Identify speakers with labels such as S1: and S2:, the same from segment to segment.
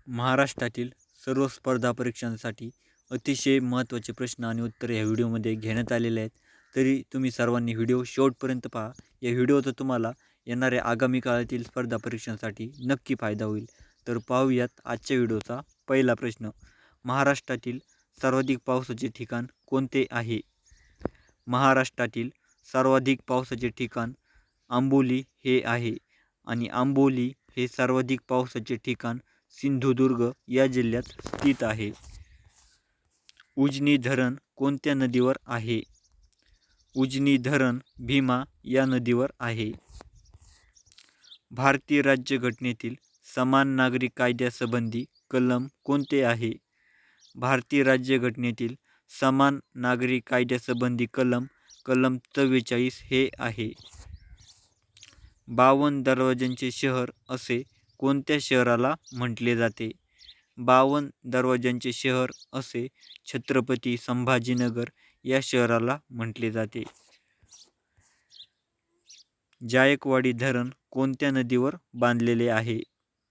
S1: महाराष्ट्रातील सर्व स्पर्धा परीक्षांसाठी अतिशय महत्त्वाचे प्रश्न आणि उत्तरे या व्हिडिओमध्ये घेण्यात आलेले आहेत. तरी तुम्ही सर्वांनी व्हिडिओ शेवटपर्यंत पहा. या व्हिडिओचा तुम्हाला येणाऱ्या आगामी काळातील स्पर्धा परीक्षांसाठी नक्की फायदा होईल. तर पाहूयात आजच्या व्हिडिओचा पहिला प्रश्न. महाराष्ट्रातील सर्वाधिक पावसाचे ठिकाण कोणते आहे? महाराष्ट्रातील सर्वाधिक पावसाचे ठिकाण आंबोली हे आहे आणि आंबोली हे सर्वाधिक पावसाचे ठिकाण सिंधुदुर्ग या जिल्ह्यात स्थित आहे. उजनी धरण कोणत्या नदीवर आहे? उजनी धरण भीमा या नदीवर आहे. भारतीय राज्यघटनेतील समान नागरी कायद्यासंबंधी कलम कोणते आहे? भारतीय राज्यघटनेतील समान नागरी कायद्यासंबंधी कलम 44 हे आहे. 52 दरवाज्यांचे शहर असे कोणत्या शहराला म्हटले जाते? 52 दरवाज्यांचे शहर असे छत्रपती संभाजीनगर या शहराला म्हटले जाते. जायकवाडी धरण कोणत्या नदीवर बांधलेले आहे?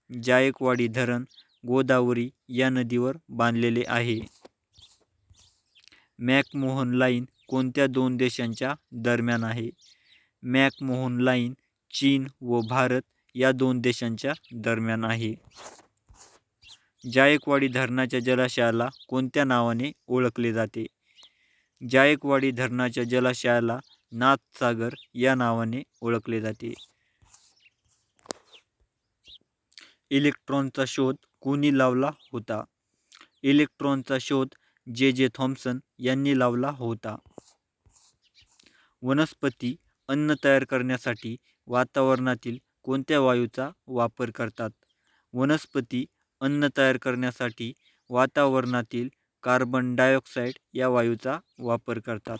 S1: जायकवाडी धरण गोदावरी या नदीवर बांधलेले आहे. मॅकमोहन लाईन कोणत्या दोन देशांच्या दरम्यान आहे? मॅकमोहन लाईन चीन व भारत या दोन देशांच्या दरम्यान आहे. जायकवाडी धरणाच्या जलाशयाला कोणत्या नावाने ओळखले जाते? जायकवाडी धरणाच्या जलाशयाला नाथसागर या नावाने ओळखले जाते. इलेक्ट्रॉनचा शोध कोणी लावला होता? इलेक्ट्रॉनचा शोध जे थॉम्सन यांनी लावला होता. वनस्पती अन्न तयार करण्यासाठी वातावरणातील कोणत्या वायूचा वापर करतात? वनस्पती अन्न तयार करण्यासाठी वातावरणातील कार्बन डायऑक्साईड या वायूचा वापर करतात.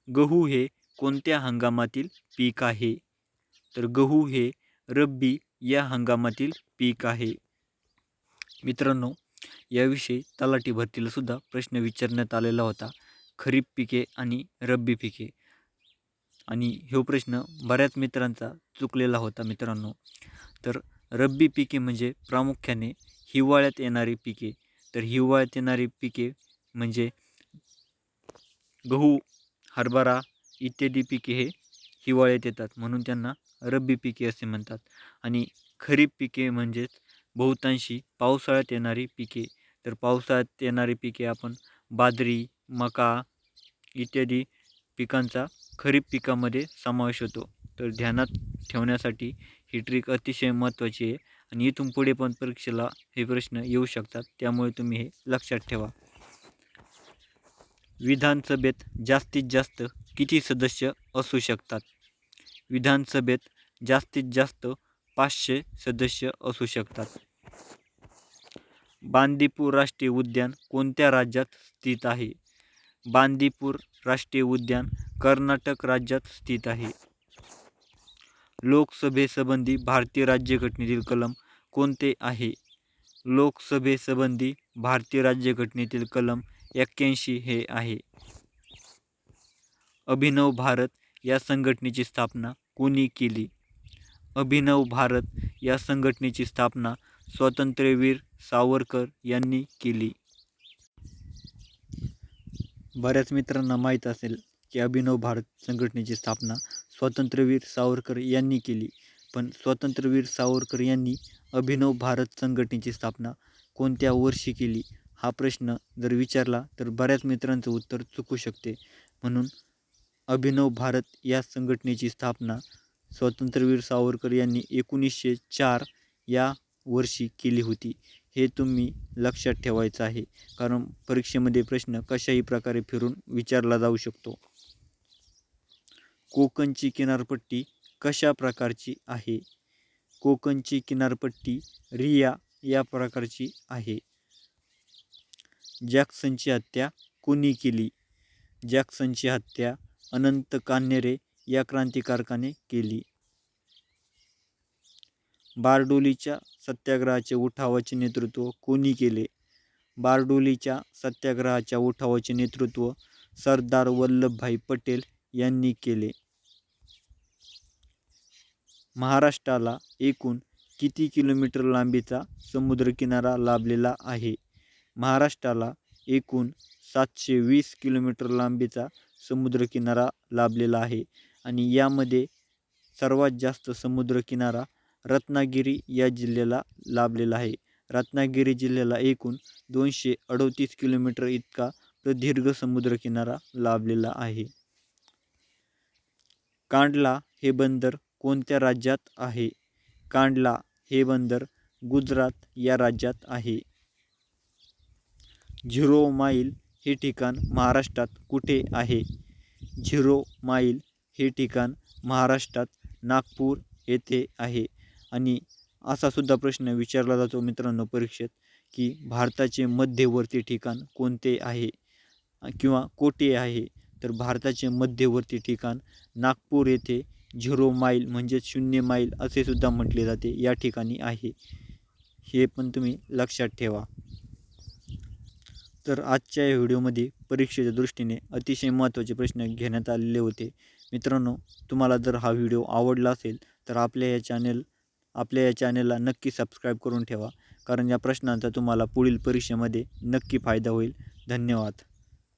S1: गहू हे कोणत्या हंगामातील पीक आहे? तर गहू हे रब्बी या हंगामातील पीक आहे. मित्रांनो, याविषयी तलाठी भरतीला सुद्धा प्रश्न विचारण्यात आलेला होता. खरीप पिके आणि रब्बी पिके, आणि हा प्रश्न बऱ्याच मित्रांचा चुकलेला होता मित्रांनो. तर रब्बी पिके म्हणजे प्रामुख्याने हिवाळ्यात येणारी पिके. तर हिवाळ्यात येणारी पिके म्हणजे गहू, हरभरा इत्यादी पिके हे हिवाळ्यात येतात, म्हणून त्यांना रब्बी पिके असे म्हणतात. आणि खरीप पिके म्हणजेच बहुतांशी पावसाळ्यात येणारी पिके. तर पावसाळ्यात येणारी पिके आपण बाजरी, मका इत्यादी पिकांचा खरीप पिकामध्ये समावेश होतो. तर ध्यानात ठेवण्यासाठी ही ट्रिक अतिशय महत्त्वाची आहे आणि इथून पुढे पण परीक्षेला हे प्रश्न येऊ शकतात, त्यामुळे तुम्ही हे लक्षात ठेवा. विधानसभेत जास्तीत जास्त किती सदस्य असू शकतात? विधानसभेत जास्तीत जास्त 500 सदस्य असू शकतात. बांदीपूर राष्ट्रीय उद्यान कोणत्या राज्यात स्थित आहे? बांदीपूर राष्ट्रीय उद्यान कर्नाटक राज्यात स्थित आहे. लोकसभेसंबंधी भारतीय राज्यघटनेतील कलम कोणते आहे? लोकसभेसंबंधी भारतीय राज्यघटनेतील कलम 81 हे आहे. अभिनव भारत या संघटनेची स्थापना कोणी केली? अभिनव भारत या संघटनेची स्थापना स्वातंत्र्यवीर सावरकर यांनी केली. बऱ्याच मित्रांना माहीत असेल की अभिनव भारत संघटनेची स्थापना स्वातंत्र्यवीर सावरकर यांनी केली. पण स्वातंत्र्यवीर सावरकर यांनी अभिनव भारत संघटनेची स्थापना कोणत्या वर्षी केली, हा प्रश्न जर विचारला तर बऱ्याच मित्रांचं उत्तर चुकू शकते. म्हणून अभिनव भारत या संघटनेची स्थापना स्वातंत्र्यवीर सावरकर यांनी 1904 या वर्षी केली होती. हे तुम्ही लक्षात ठेवायचं आहे, कारण परीक्षेमध्ये प्रश्न कशाही प्रकारे फिरून विचारला जाऊ शकतो. कोकणची किनारपट्टी कशा प्रकारची आहे? कोकणची किनारपट्टी रिया या प्रकारची आहे. जॅक्सनची हत्या कोणी केली? जॅक्सनची हत्या अनंत कान्हेरे या क्रांतिकारकाने केली. बारडोलीच्या सत्याग्रहाचे उठावाचे नेतृत्व कोणी केले? बारडोलीच्या सत्याग्रहाच्या उठावाचे नेतृत्व सरदार वल्लभभाई पटेल यांनी केले. महाराष्ट्राला एकूण किती किलोमीटर लांबीचा समुद्रकिनारा लाभलेला आहे? महाराष्ट्राला एकूण 720 किलोमीटर लांबीचा समुद्रकिनारा लाभलेला आहे आणि यामध्ये सर्वात जास्त समुद्रकिनारा रत्नागिरी या जिल्ह्याला लाभलेला आहे. रत्नागिरी जिल्ह्याला एकूण 238 किलोमीटर इतका प्रदीर्घ समुद्रकिनारा लाभलेला आहे. कांडला हे बंदर कोणत्या राज्यात आहे? कांडला हे बंदर गुजरात या राज्यात आहे. 0 माईल हे ठिकाण महाराष्ट्रात कुठे आहे? 0 माईल हे ठिकाण महाराष्ट्रात नागपूर येथे आहे. आणि असा सुद्धा प्रश्न विचारला जातो मित्रांनो परीक्षेत, की भारताचे मध्यवर्ती ठिकाण कोणते आहे किंवा कोठे आहे? तर भारताचे मध्यवर्ती ठिकाण नागपूर येथे 0 माईल म्हणजेच 0 माईल असे सुद्धा म्हटले जाते या ठिकाणी आहे. हे पण तुम्ही लक्षात ठेवा. तर आजच्या या व्हिडिओमध्ये परीक्षेच्या दृष्टीने अतिशय महत्त्वाचे प्रश्न घेण्यात आलेले होते. मित्रांनो, तुम्हाला जर हा व्हिडिओ आवडला असेल तर आपल्या या चॅनलला नक्की सबस्क्राईब करून ठेवा, कारण या प्रश्नांचा तुम्हाला पुढील परीक्षेमध्ये नक्की फायदा होईल. धन्यवाद.